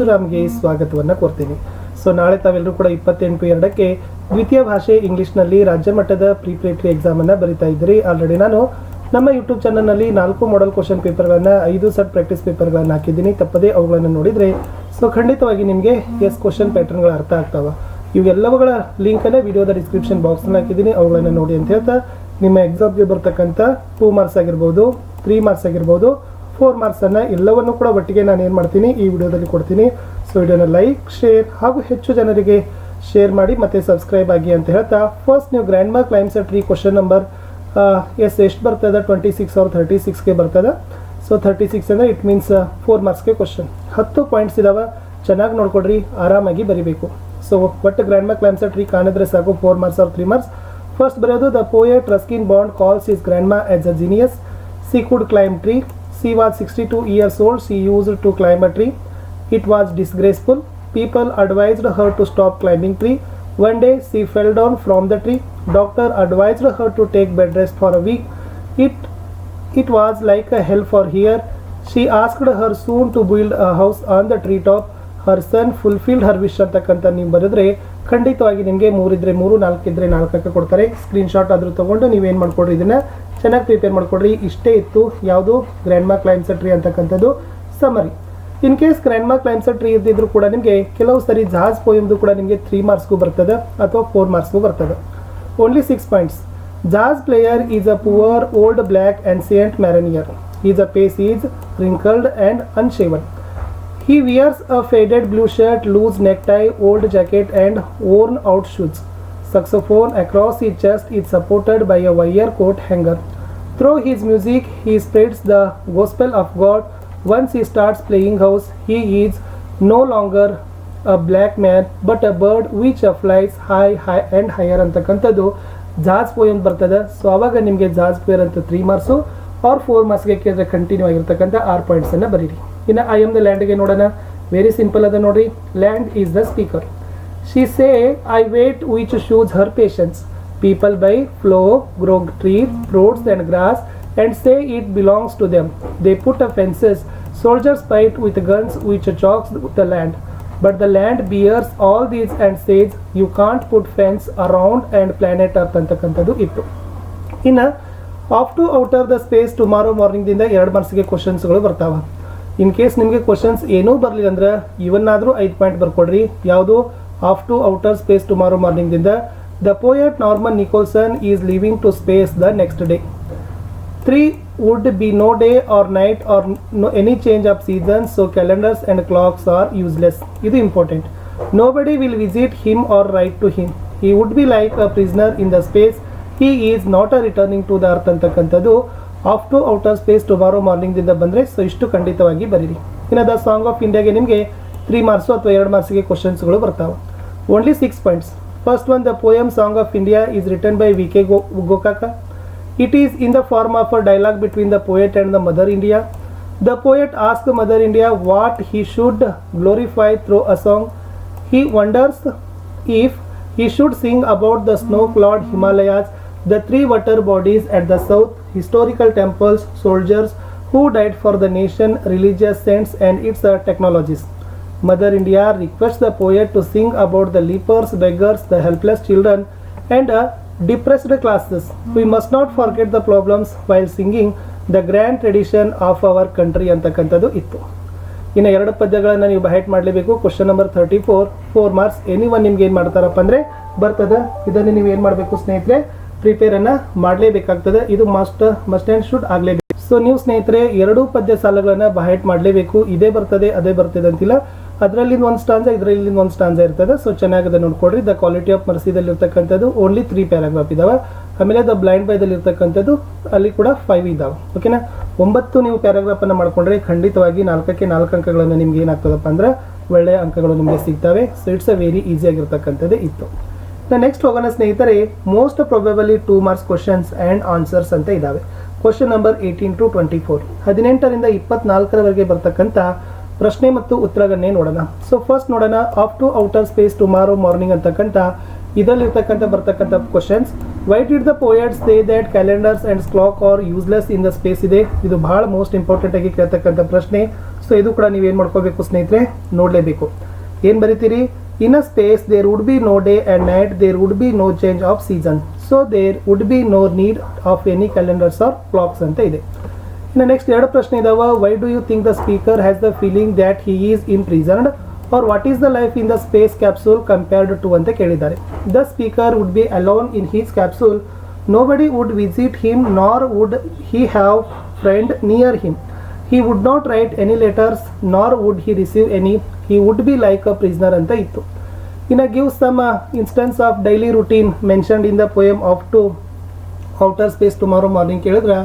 ರಾಮ್ಗೆ ಸ್ವಾಗತವನ್ನು ಕೋರ್ತೀನಿ. ಸೊ ನಾಳೆ ತಾವೆಲ್ಲರೂ ಕೂಡ 28/2ಕ್ಕೆ ದ್ವಿತೀಯ ಭಾಷೆ ಇಂಗ್ಲೀಷ್ನಲ್ಲಿ ರಾಜ್ಯ ಮಟ್ಟದ ಪ್ರಿಪರೇಟರಿ ಎಕ್ಸಾಮನ್ನು ಬರಿತಾ ಇದ್ದೀರಿ. ಆಲ್ರೆಡಿ ನಾನು ನಮ್ಮ ಯೂಟ್ಯೂಬ್ ಚಾನಲ್ನಲ್ಲಿ 4 ಮಾಡೆಲ್ ಕ್ವಶನ್ ಪೇಪರ್ಗಳನ್ನು 5 ಸೆಟ್ ಪ್ರಾಕ್ಟೀಸ್ ಪೇಪರ್ಗಳನ್ನು ಹಾಕಿದ್ದೀನಿ. ತಪ್ಪದೇ ಅವುಗಳನ್ನು ನೋಡಿದರೆ ಸೊ ಖಂಡಿತವಾಗಿ ನಿಮಗೆ ಕ್ವಶನ್ ಪ್ಯಾಟರ್ನ್ಗಳು ಅರ್ಥ ಆಗ್ತಾವೆ. ಇವೆಲ್ಲವುಗಳ ಲಿಂಕನ್ನು ವಿಡಿಯೋದ ಡಿಸ್ಕ್ರಿಪ್ಷನ್ ಬಾಕ್ಸ್ನಲ್ಲಿ ಹಾಕಿದ್ದೀನಿ, ಅವುಗಳನ್ನು ನೋಡಿ ಅಂತ ಹೇಳ್ತಾ ನಿಮ್ಮ ಎಕ್ಸಾಮ್ಗೆ ಬರ್ತಕ್ಕಂಥ 2 ಮಾರ್ಕ್ಸ್ ಆಗಿರ್ಬೋದು, 3 ಮಾರ್ಕ್ಸ್ ಆಗಿರ್ಬೋದು, 4 ಮಾರ್ಕ್ಸನ್ನು ಎಲ್ಲವನ್ನು ಕೂಡ ಒಟ್ಟಿಗೆ ನಾನು ಏನು ಮಾಡ್ತೀನಿ ಈ ವಿಡಿಯೋದಲ್ಲಿ ಕೊಡ್ತೀನಿ. ಸೊ ವಿಡಿಯೋನ ಲೈಕ್, ಶೇರ್ ಹಾಗೂ ಹೆಚ್ಚು ಜನರಿಗೆ ಶೇರ್ ಮಾಡಿ ಮತ್ತು ಸಬ್ಸ್ಕ್ರೈಬ್ ಆಗಿ ಅಂತ ಹೇಳ್ತಾ ಫಸ್ಟ್ ನೀವು grandma climbs tree question number ಎಷ್ಟು ಬರ್ತದೆ 26 or 36ಗೆ ಬರ್ತದೆ. ಸೊ 36 ಅಂದರೆ ಇಟ್ ಮೀನ್ಸ್ 4 ಮಾರ್ಕ್ಸ್ಗೆ ಕ್ವಶನ್. 10 ಪಾಯಿಂಟ್ಸ್ ಇದಾವೆ, ಚೆನ್ನಾಗಿ ನೋಡ್ಕೊಡ್ರಿ, ಆರಾಮಾಗಿ ಬರಿಬೇಕು. ಸೊ ಒಟ್ಟು ಗ್ರ್ಯಾಂಡ್ ಮಾರ್ಕ್ ಕ್ಲೈಮ್ಸ್ ಟ್ರೀ ಕಾಣಿದ್ರೆ ಸಾಕು, 4 ಮಾರ್ಕ್ಸ್ or 3 ಮಾರ್ಕ್ಸ್. ಫಸ್ಟ್ ಬರೆಯೋದು the poet Ruskin Bond calls his grandma as a genius. She could climb tree. She was 62 years old. She used to climb a tree. It was disgraceful. People advised her to stop climbing tree. One day she fell down from the tree. Doctor advised her to take bed rest for a week. It was like a hell for her. She asked her soon to build a house on the treetop. Her son fulfilled her wish ಅಂತಕ್ಕಂಥ ನೀವು ಬರೆದ್ರೆ ಖಂಡಿತವಾಗಿ ನಿಮಗೆ 3 ಇದ್ದರೆ 3, 4 ಇದ್ದರೆ 4ಕ್ಕೆ ಕೊಡ್ತಾರೆ. Screenshot ಆದರೂ ತೊಗೊಂಡು ನೀವೇನು ಮಾಡ್ಕೊಡ್ರಿ, ಇದನ್ನು ಚೆನ್ನಾಗಿ ಪ್ರಿಪೇರ್ ಮಾಡ್ಕೊಡ್ರಿ. ಇಷ್ಟೇ ಇತ್ತು ಯಾವುದು ಗ್ರ್ಯಾಂಡ್ ಮಾರ್ಕ್ ಕ್ಲೈಮ್ಸ್ ಟ್ರೀ ಅಂತಕ್ಕಂಥದ್ದು summary. In case grandma climbs tree ಇದ್ದಿದ್ರು ಕೂಡ ನಿಮಗೆ ಕೆಲವು ಸರಿ ಜಹಾಜ್ ಪೋಯಮ್ದು ಕೂಡ ನಿಮಗೆ 3 ಮಾರ್ಕ್ಸ್ಗೂ ಬರ್ತದೆ ಅಥವಾ 4 ಮಾರ್ಕ್ಸ್ಗೂ ಬರ್ತದೆ. Only 6 points. ಜಹಾಜ್ player is a poor old black ancient mariner. Is a face is wrinkled and unshaven. He wears a faded blue shirt, loose necktie, old jacket and worn out shoes. Saxophone across his chest is supported by a wire coat hanger. Through his music he spreads the gospel of God. Once he starts playing house, he is no longer a black man but a bird which flies high and higher ಅಂತಕ್ಕಂಥದ್ದು jazz poem ಬರ್ತದೆ. So ಆವಾಗ ನಿಮಗೆ jazz player ಅಂತ 3 marks R 4 ಮಾರ್ಕ್ಸ್ಗೆ ಕೇಳಿದ್ರೆ continue ಆಗಿರ್ತಕ್ಕಂಥ 6 ಪಾಯಿಂಟ್ಸನ್ನು ಬರೀರಿ. ಇನ್ನು I am the ಲ್ಯಾಂಡ್ಗೆ ನೋಡೋಣ. ವೆರಿ ಸಿಂಪಲ್ ಅದ ನೋಡ್ರಿ. Land is the speaker. She say, I wait which shows her patience. People buy flower, grow trees, fruits and grass and say it belongs to them. They put up fences. Soldiers fight with guns which chokes the land. But the land bears all these and says, you can't put fence around and planet Earth ಅಂತಕ್ಕಂಥದ್ದು ಇತ್ತು. ಇನ್ನು off to outer the space tomorrow ಮಾರ್ನಿಂಗ್ದಿಂದ 2 ಮಾರ್ಕ್ಸ್ಗೆ ಕ್ವಶನ್ಸ್ಗಳು ಬರ್ತಾವೆ. In case ನಿಮಗೆ questions ಏನೂ ಬರಲಿಲ್ಲ ಅಂದ್ರೆ ಇವನ್ನಾದರೂ 5 ಪಾಯಿಂಟ್ ಬರ್ಕೊಡ್ರಿ. ಯಾವುದು off to outer space tomorrow ಮಾರ್ನಿಂಗ್ದಿಂದ the poet Norman Nicholson is living to space the next day. 3 would be no day or night or no any change of seasons, so calendars and clocks are useless. ಇದು important. Nobody will visit him or write to him. He would be like a prisoner in the space. He is not a returning to the earth ಅಂತಕ್ಕಂಥದ್ದು off to outer space tomorrow ಮಾರ್ನಿಂಗ್ದಿಂದ ಬಂದರೆ so ಇಷ್ಟು ಖಂಡಿತವಾಗಿ ಬರೀರಿ. ಇನ್ನು the song of ಇಂಡಿಯಾಗೆ ನಿಮಗೆ 3 marks ಅಥವಾ 2 ಮಾರ್ಕ್ಸ್ಗೆ ಕ್ವಶನ್ಸ್ಗಳು ಬರ್ತಾವೆ. Only 6 points. First one the poem song of India is written by V K Gokak. It is in the form of a dialogue between the poet and the Mother India. The poet asks Mother India what he should glorify through a song. He wonders if he should sing about the snow-clad Himalayas, the 3 water bodies at the south, historical temples, soldiers who died for the nation, religious saints and its technologies. Mother India requests the poet to sing about the lepers, beggars, the helpless children and depressed classes. We must not forget the problems while singing the grand tradition of our country ಅಂತಕ್ಕಂಥದ್ದು ಇತ್ತು. ಇನ್ನು 2 ಪದ್ಯಗಳನ್ನು ನೀವು byte ಮಾಡಲೇಬೇಕು. Question number 34 4 marks. Anyone ನಿಮ್ಗೆ ಏನು ಮಾಡ್ತಾರಪ್ಪ ಅಂದರೆ ಬರ್ತದೆ. ಇದನ್ನು ನೀವು ಏನು ಮಾಡಬೇಕು ಸ್ನೇಹಿತರೆ, ಪ್ರಿಪೇರನ್ನು ಮಾಡಲೇಬೇಕಾಗ್ತದೆ. ಇದು ಮಸ್ಟ್ ಆ್ಯಂಡ್ ಶುಡ್ ಆಗಲೇಬೇಕು. ಸೊ ನೀವು ಸ್ನೇಹಿತರೆ 2 ಪದ್ಯ ಸಾಲುಗಳನ್ನು ಬೈಟ್ ಮಾಡಲೇಬೇಕು. ಇದೇ ಬರ್ತದೆ ಅದೇ ಬರ್ತದೆ ಅಂತಿಲ್ಲ. ಅದರಲ್ಲಿಂದ ಒಂದು ಸ್ಟಾಂಜ, ಇದರಲ್ಲಿ ಒಂದು ಸ್ಟಾಂಜ ಇರ್ತದೆ. ಸೊ ಚೆನ್ನಾಗಿದೆ ನೋಡ್ಕೊಡ್ರಿ. ದ ಕ್ವಾಲಿಟಿ ಆಫ್ ಮರ್ಸಿದಲ್ಲಿ ಇರ್ತಕ್ಕಂಥದ್ದು ಓನ್ಲಿ 3 ಪ್ಯಾರಾಗ್ರಾಫ್ ಇದಾವೆ. ಆಮೇಲೆ ದ ಬ್ಲೈಂಡ್ ಬೈದಲ್ಲಿ ಇರ್ತಕ್ಕಂಥದ್ದು ಅಲ್ಲಿ ಕೂಡ 5 ಇದಾವೆ. ಓಕೆನಾ, 9 ನೀವು ಪ್ಯಾರಾಗ್ರಾಫನ್ನು ಮಾಡ್ಕೊಂಡ್ರೆ ಖಂಡಿತವಾಗಿ 4ಕ್ಕೆ 4 ಅಂಕಗಳನ್ನು ನಿಮ್ಗೆ ಏನಾಗ್ತದಪ್ಪ ಅಂದ್ರೆ ಒಳ್ಳೆಯ ಅಂಕಗಳು ನಿಮಗೆ ಸಿಗ್ತವೆ. So it's a very easy ಆಗಿರ್ತಕ್ಕಂಥದ್ದೇ ಇತ್ತು. ನೆಕ್ಸ್ಟ್ ಹೋಗೋಣ ಸ್ನೇಹಿತರೆ. Most probably 2 marks questions and answers ಅಂತ ಇದ್ದಾವೆ. ಕ್ವಶನ್ ನಂಬರ್ 18 to 24 18ರಿಂದ 24ರವರೆಗೆ ಬರ್ತಕ್ಕಂಥ ಪ್ರಶ್ನೆ ಮತ್ತು ಉತ್ತರಗಳನ್ನೇ ನೋಡೋಣ. ಸೊ ಫಸ್ಟ್ ನೋಡೋಣ. Off to outer space tomorrow morning ಅಂತಕ್ಕಂಥ ಇದರಲ್ಲಿರ್ತಕ್ಕಂಥ ಬರ್ತಕ್ಕಂಥ questions. Why did the poet say that calendars and clock are useless in the space ಇದೆ. ಇದು ಭಾಳ ಮೋಸ್ಟ್ ಇಂಪಾರ್ಟೆಂಟ್ ಆಗಿ ಕೇಳ್ತಕ್ಕಂಥ ಪ್ರಶ್ನೆ. ಸೊ ಇದು ಕೂಡ ನೀವೇನು ಮಾಡ್ಕೋಬೇಕು ಸ್ನೇಹಿತರೆ, ನೋಡಲೇಬೇಕು. ಏನು ಬರಿತೀರಿ? In a space there would be no day and night, there would be no change of season, so there would be no need of any calendars or clocks ಅಂತ ಇದೆ. ಇನ್ನು ನೆಕ್ಸ್ಟ್ ಎರಡು ಪ್ರಶ್ನೆ ಇದಾವೆ. Why do you think the speaker has the feeling that he is imprisoned, or what is the life in the space capsule compared to ಅಂತ ಕೇಳಿದ್ದಾರೆ. The speaker would be alone in his capsule. Nobody would visit him, nor would he have friend near him. He would not write any letters, nor would he receive any. He would be like a prisoner ಅಂತ ಇತ್ತು. ಇನ್ನು give some instance of daily routine mentioned in the poem of to outer space tomorrow morning ಕೇಳಿದ್ರೆ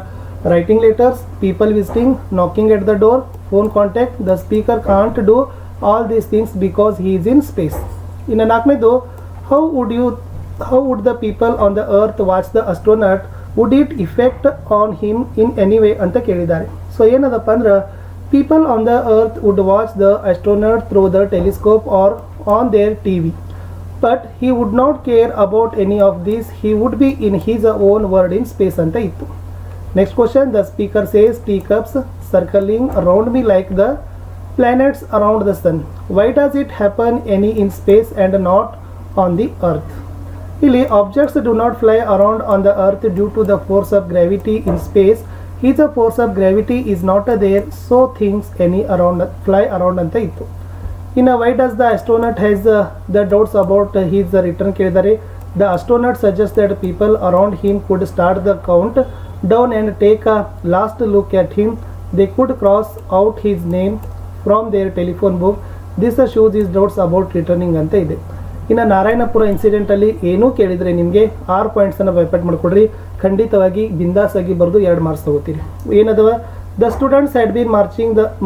writing letters, people visiting, knocking at the door, phone contact. The speaker can't do all these things because he is in space. ಇನ್ನು ನಾಲ್ಕನೇದು, how would the people on the earth watch the astronaut, would it affect on him in any way ಅಂತ ಕೇಳಿದ್ದಾರೆ. So ಏನದಪ್ಪ ಅಂದ್ರೆ, people on the earth would watch the astronaut through the telescope or on their TV, but he would not care about any of these. He would be in his own world in space ಅಂತ ಇತ್ತು. Next question, the speaker says teacups circling around me like the planets around the sun. Why does it happen any in space and not on the earth? ಇಲ್ಲಿ objects do not fly around on the earth due to the force of gravity in space. Here the force of gravity is not there, so things any around fly around ಅಂತ ಇತ್ತು. ಇನ್ನು why does the astronaut has the doubts about his return ಕೇಳಿದರೆ, the astronaut suggests that people around him could start the count down and take a last look at him. They could cross out his name from their telephone book. This shows his doubts about returning ಅಂತ ಇದೆ. ಇನ್ನು ನಾರಾಯಣಪುರ ಇನ್ಸಿಡೆಂಟಲ್ಲಿ ಏನೂ ಕೇಳಿದರೆ ನಿಮಗೆ 6 ಪಾಯಿಂಟ್ಸನ್ನು ಬೈಪಟ್ ಮಾಡಿಕೊಡ್ರಿ. ಖಂಡಿತವಾಗಿ ಬಿಂದಾಸ್ ಆಗಿ ಬರೆದು 2 ಮಾರ್ಕ್ಸ್ ತಗೋತೀರಿ. ಏನದವ? The students had been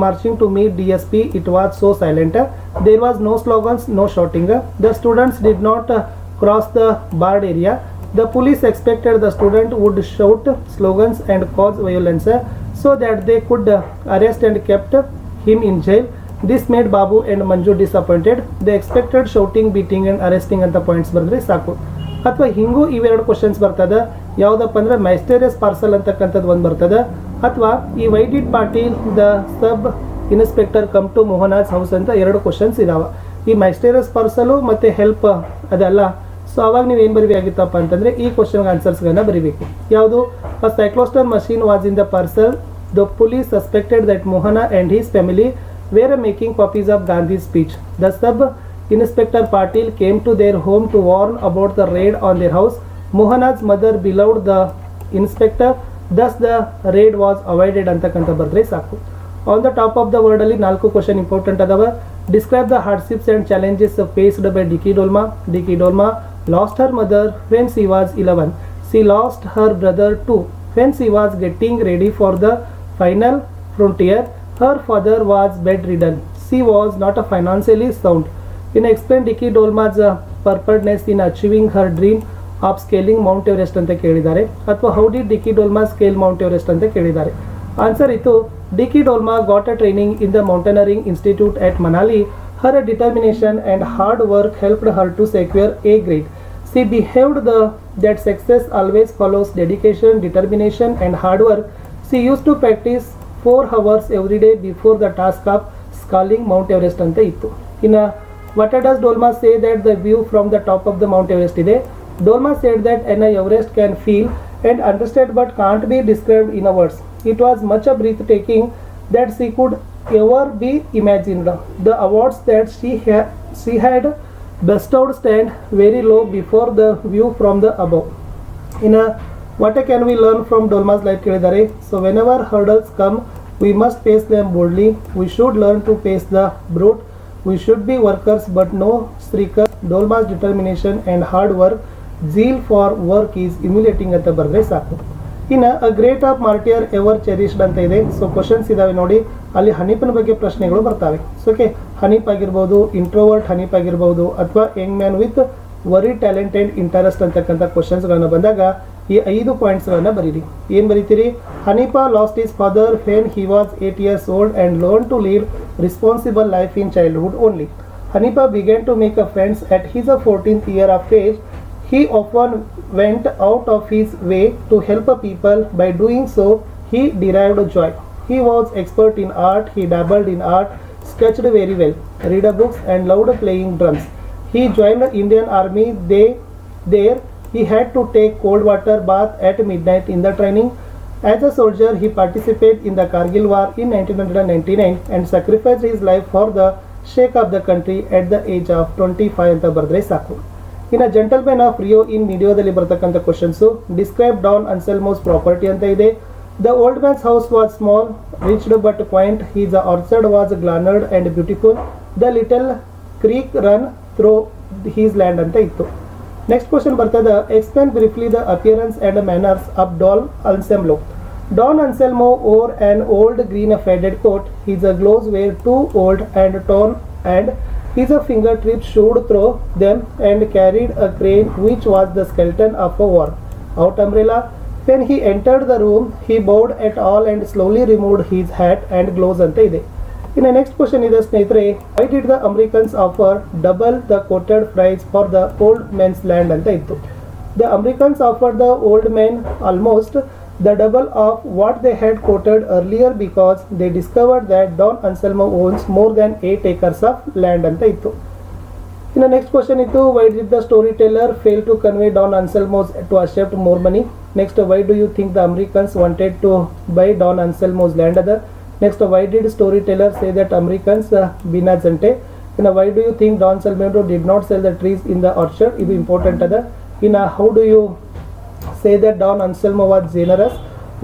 marching to meet DSP. It was so silent. There was no slogans, no shouting. The students did not cross the barred area. The police expected the student would shout slogans and cause violence so that they could arrest and kept him in jail. This made Babu and Manju disappointed. They expected shouting, beating and arresting ಅಂತ points ಬರೆದ್ರೆ ಸಾಕು. ಅಥವಾ ಹಿಂಗೂ ಇವೆರಡು questions ಬರ್ತದೆ. ಯಾವುದಪ್ಪ ಅಂದ್ರೆ ಮೈಸ್ಟೇರಿಯಸ್ parcel ಅಂತಕ್ಕಂಥದ್ದು ಒಂದು ಬರ್ತದೆ. ಅಥವಾ ಈ why did Patil the sub inspector come to Mohana's house ಅಂತ 2 ಕ್ವಶನ್ಸ್ ಇದಾವೆ. ಈ ಮೈಸ್ಟೇರಿಯಸ್ ಪಾರ್ಸಲು ಮತ್ತು ಹೆಲ್ಪ್ ಅದಲ್ಲ. ಸೊ ಅವಾಗ ನೀವು ಏನು ಬರೀಬೇಕಾಗಿತ್ತಪ್ಪ ಅಂತಂದರೆ ಈ ಕ್ವಶನ್ಗೆ ಆನ್ಸರ್ಸ್ಗಳನ್ನ ಬರೀಬೇಕು. ಯಾವುದು? A cyclostyle machine was in the parcel. The police suspected that Mohana and his family were making copies of Gandhi's speech. The sub-inspector Patil came to their home to warn about the raid on their house. Mohana's mother beloved the inspector, thus the raid was avoided ಅಂತಕ್ಕಂಥ ಬರೆದ್ರೆ ಸಾಕು. On the top of the word ಅಲ್ಲಿ 4 question important ಅದಾವ. Describe the hardships and challenges faced by Dicky Dolma. Dicky Dolma lost her mother when she was 11. She lost her brother too when she was getting ready for the final frontier. Her father was bedridden. She was not financially sound. In explain Dicky Dolma's purportedness in achieving her dream of scaling Mount Everest ಅಂತ ಕೇಳಿದ್ದಾರೆ. ಅಥವಾ how did Dicky Dolma scale Mount Everest ಅಂತ ಕೇಳಿದ್ದಾರೆ. Answer ಇತ್ತು, Dicky Dolma got a training in the Mountaineering Institute at Manali. Her determination and hard work helped her to secure A grade. She behaved that success always follows dedication, determination and hard work. She used to practice 4 hours every day before the task of scaling Mount Everest ಅಂತ ಇತ್ತು. ಇನ್ನು what does Dolma say that the view from the top of the Mount Everest ಇದೆ? Dolma said that an Everest can feel and understand but can't be described in words. It was much a breathtaking that she could ever be imagined. The awards that she had bestowed stand very low before the view from the above. ಇನ್ನು what can we learn from Dolma's life ಕೇಳಿದ್ದಾರೆ. So whenever hurdles come, we must face them boldly. We should learn to face the brute. We should be workers but no streakers. Dolma's determination and hard work, zeal for work is emulating ಅಂತ ಬರೆದ್ರೆ ಸಾಕು. ಇನ್ನು a great of ಮಾರ್ಟಿಯರ್ ever cherished ಅಂತ ಇದೆ. So questions ಇದಾವೆ ನೋಡಿ, ಅಲ್ಲಿ ಹನೀಫನ ಬಗ್ಗೆ ಪ್ರಶ್ನೆಗಳು ಬರ್ತವೆ. ಸೊ ಓಕೆ, ಹನೀಫ್ ಆಗಿರ್ಬೋದು, ಇಂಟ್ರೋವರ್ಟ್ ಹನೀಫ್ ಆಗಿರ್ಬೋದು, ಅಥವಾ young man with very talent and interest ಅಂತಕ್ಕಂಥ ಕ್ವಶನ್ಸ್ಗಳನ್ನ ಬಂದಾಗ ಈ 5 ಪಾಯಿಂಟ್ಸ್ಗಳನ್ನು ಬರೀರಿ. ಏನು ಬರೀತೀರಿ? Hanifa lost his father when he was 8 years old and learned to lead responsible life in childhood only. Hanifa began to make friends at his 14th year of age He often went out of his way to help people. By doing so, he derived joy. He was expert in art. He dabbled in art, sketched very well, read books, and loved playing drums. He joined the Indian Army. There, he had to take cold water bath at midnight in the training. As a soldier, he participated in the Kargil War in 1999 and sacrificed his life for the sake of the country at the age of 25 ಅಂತ ಬರೆದ್ರೆ ಸಾಕು. ಇನ್ನು gentlemen of Rio ಇನ್ ಮಿಡಿಯೋದಲ್ಲಿ ಬರ್ತಕ್ಕಂಥ questions. Describe Don Anselmo's property ಅಂತ ಇದೆ. The old man's house was small, rich but quaint. His orchard was gnarled and beautiful. The little creek run through his land ಅಂತ ಇತ್ತು. ನೆಕ್ಸ್ಟ್ ಕ್ವಶನ್ ಬರ್ತದೆ. Explain briefly the appearance and manners of Don Anselmo. Don Anselmo wore an old green faded coat. His clothes were too old and torn, and his fingertips showed through them, and carried a crane which was the skeleton of a worn-out umbrella. When he entered the room, he bowed at all and slowly removed his hat and gloves anta ide. In the next question is ಸ್ನೇಹಿತರೆ, why did the Americans offer double the quoted price for the old man's land anta ittu. The Americans offered the old man almost the double of what they had quoted earlier because they discovered that Don Anselmo owns more than 8 acres of land anta ittu. In the next question ittu, why did the storyteller fail to convey Don Anselmo's to accept more money? Next, why do you think the Americans wanted to buy Don Anselmo's land other? Next, why did storyteller say that Americans binazante? Why do you think Don Anselmo did not sell the trees in the orchard? Idu important other. How do you say that Don Anselmo was generous?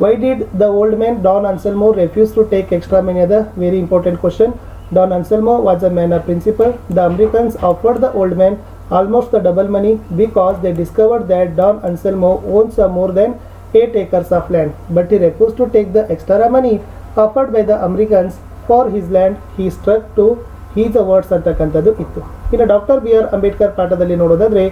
Why did the old man Don Anselmo refuse to take extra money? Other very important question. Don Anselmo was a man of principle. The Americans offered the old man almost the double money because they discovered that Don Anselmo owns more than 8 acres of land, but he refused to take the extra money offered by the Americans for his land. He stuck to his words ಅಂತಕ್ಕಂಥದ್ದು ಇತ್ತು. ಇನ್ನು doctor B R Ambedkar ಪಾಠದಲ್ಲಿ ನೋಡೋದಾದ್ರೆ,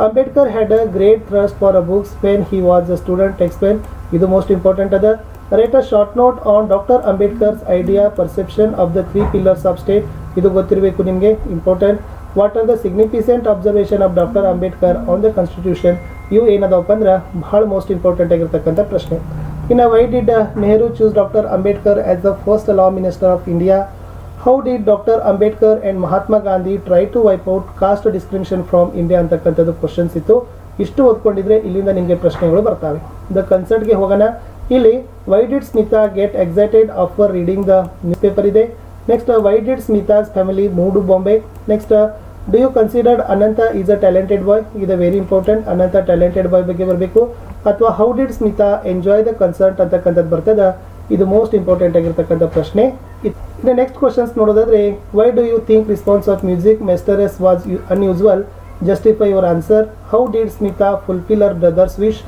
Ambedkar had a great thirst for books when he was a student. Explain. Idu most important other. Write a short note on Dr. Ambedkar's idea, perception of the 3 pillars of state. Idu ಗೊತ್ತಿರಬೇಕು ನಿಮಗೆ, important. What are the significant observation of Dr. Ambedkar on the constitution? ಇವು ಏನದಪ್ಪ ಅಂದ್ರೆ ಬಹಳ most important ಆಗಿರ್ತಕ್ಕಂಥ ಪ್ರಶ್ನೆ. ಇನ್ನು why did Nehru choose Dr. Ambedkar as the first law minister of India? How did Dr. Ambedkar and Mahatma Gandhi try to wipe out caste discrimination from India ಅಂತಕ್ಕಂಥದ್ದು questions ಇತ್ತು. ಇಷ್ಟು ಓದ್ಕೊಂಡಿದ್ರೆ ಇಲ್ಲಿಂದ ನಿಮಗೆ ಪ್ರಶ್ನೆಗಳು ಬರ್ತವೆ. ದ ಕನ್ಸರ್ಟ್ಗೆ ಹೋಗೋಣ. ಇಲ್ಲಿ why did Smita get excited after reading the newspaper ಇದೆ. Next, why did Smita's family move to Bombay. Next, do you considered Ananta is a talented boy. ಇದು very important. Ananta talented boy ಬಗ್ಗೆ ಬರಬೇಕು. ಅಥವಾ how did Smita enjoy the concert ಅಂತಕ್ಕಂಥದ್ದು ಬರ್ತದ. ಇದು most important ಆಗಿರ್ತಕ್ಕಂಥ ಪ್ರಶ್ನೆ. ಇನ್ನು ನೆಕ್ಸ್ಟ್ ಕ್ವಶನ್ಸ್ ನೋಡೋದಾದ್ರೆ, why do you think response of music maestros was unusual? Justify your answer. How did Smita fulfil our brothers wish?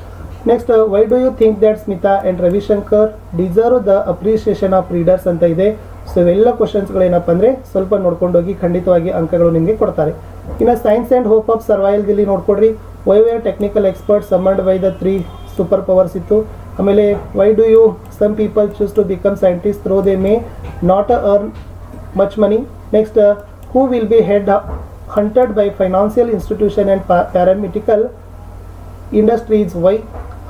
Next, why do you think that Smita and Ravishankar deserve the appreciation of readers ಅಂತ ಇದೆ. So ಇವೆಲ್ಲ ಕ್ವಶನ್ಸ್ಗಳು ಏನಪ್ಪ ಅಂದರೆ ಸ್ವಲ್ಪ ನೋಡ್ಕೊಂಡೋಗಿ ಖಂಡಿತವಾಗಿ ಅಂಕಗಳು ನಿಮಗೆ ಕೊಡ್ತಾರೆ. ಇನ್ನು ಸೈನ್ಸ್ ಆ್ಯಂಡ್ ಹೋಪ್ ಆಫ್ ಸರ್ವೈವಲ್ದಲ್ಲಿ ನೋಡ್ಕೊಡ್ರಿ. Why were technical expert summoned by the 3 super powers ಇತ್ತು. ಆಮೇಲೆ why do you some people choose to become scientist though they may not earn much money. Next, who will be head hunted by financial institution and paramedical industries? Why?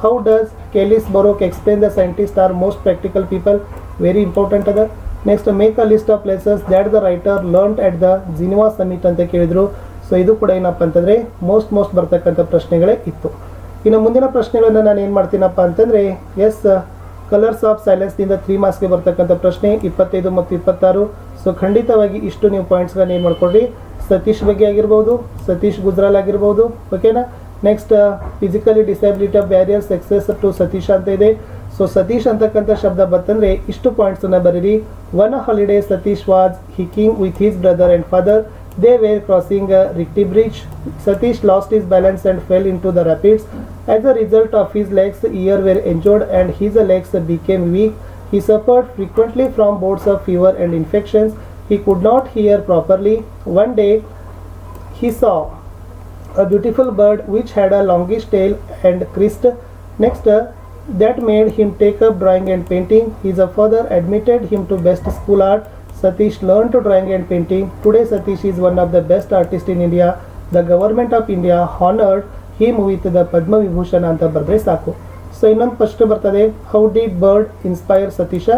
How does Kelly's Baroque explain the scientists are most practical people? Very important other. Next, make a list of places that the writer learned at the Geneva summit ಅಂತ ಕೇಳಿದ್ರು. So ಇದು ಕೂಡ ಏನಪ್ಪ ಅಂತಂದರೆ most ಬರ್ತಕ್ಕಂಥ ಪ್ರಶ್ನೆಗಳೇ ಇತ್ತು. ಇನ್ನು ಮುಂದಿನ ಪ್ರಶ್ನೆಗಳನ್ನು ನಾನು ಏನು ಮಾಡ್ತೀನಪ್ಪ ಅಂತಂದರೆ, ಎಸ್ ಕಲರ್ಸ್ ಆಫ್ ಸೈಲೆನ್ಸ್ನಿಂದ 3 ಮಾರ್ಕ್ಸ್ಗೆ ಬರ್ತಕ್ಕಂಥ ಪ್ರಶ್ನೆ 25 ಮತ್ತು 26. ಸೊ ಖಂಡಿತವಾಗಿ ಇಷ್ಟು ನೀವು ಪಾಯಿಂಟ್ಸ್ಗಳನ್ನ ಏನು ಮಾಡ್ಕೊಡ್ರಿ, ಸತೀಶ್ ಬಗ್ಗೆ ಆಗಿರ್ಬೋದು, ಸತೀಶ್ ಗುಜ್ರಾಲ್ ಆಗಿರ್ಬೋದು, ಓಕೆನಾ. Next, physically disability of barrier success to Satish ಅಂತ ಇದೆ. ಸೊ ಸತೀಶ್ ಅಂತಕ್ಕಂಥ ಶಬ್ದ ಬರ್ತಂದರೆ ಇಷ್ಟು ಪಾಯಿಂಟ್ಸನ್ನು ಬರೀರಿ. One holiday Satish was hiking with his brother and father. They were crossing a rickety bridge. Satish lost his balance and fell into the rapids. As a result of his legs, ears were injured and his legs became weak. He suffered frequently from bouts of fever and infections. He could not hear properly. One day, he saw a beautiful bird which had a longish tail and crest. Next, that made him take up drawing and painting. His father admitted him to best school art. Satish learned to drawing and painting. Today Satish is one of the best artists in India. The government of India honored ಹಿ ಮುಗಿತದ ಪದ್ಮವಿಭೂಷಣ ಅಂತ ಬರೆದ್ರೆ ಸಾಕು. So ಇನ್ನೊಂದು first ಬರ್ತದೆ, how did bird inspire Satish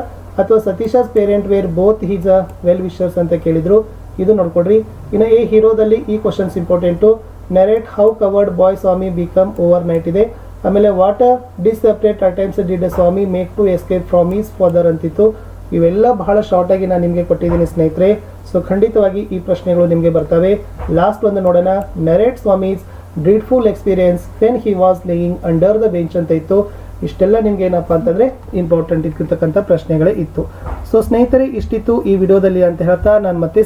ಅಥವಾ ಸತೀಶಸ್ parent wear both he's a well wishers ಅಂತ ಕೇಳಿದ್ರು, ಇದು ನೋಡ್ಕೊಡ್ರಿ. ಇನ್ನು ಎ ಹೀರೋದಲ್ಲಿ ಈ questions important. Narrate how covered bye Swami become over night ಇದೆ. ಆಮೇಲೆ what ಡಿಸೆಪರೇಟ್ attempts did Swami make to escape from is father ಅಂತಿತ್ತು. ಇವೆಲ್ಲ ಬಹಳ ಶಾರ್ಟ್ ಆಗಿ ನಾನು ನಿಮಗೆ ಕೊಟ್ಟಿದ್ದೀನಿ ಸ್ನೇಹಿತರೆ. ಸೊ ಖಂಡಿತವಾಗಿ ಈ ಪ್ರಶ್ನೆಗಳು ನಿಮಗೆ ಬರ್ತವೆ. ಲಾಸ್ಟ್ ಒಂದು ನೋಡೋಣ, narrate Swami's dreadful experience when he was laying under the bench ಅಂತ ಇತ್ತು. ಇಷ್ಟೆಲ್ಲ ನಿಮ್ಗೆ ಏನಪ್ಪ ಅಂತಂದ್ರೆ ಇಂಪಾರ್ಟೆಂಟ್ ಇರ್ತಕ್ಕಂಥ ಪ್ರಶ್ನೆಗಳೇ ಇತ್ತು. ಸೊ ಸ್ನೇಹಿತರೆ, ಇಷ್ಟಿತ್ತು ಈ ವಿಡಿಯೋದಲ್ಲಿ ಅಂತ ಹೇಳ್ತಾ ನಾನು ಮತ್ತೆ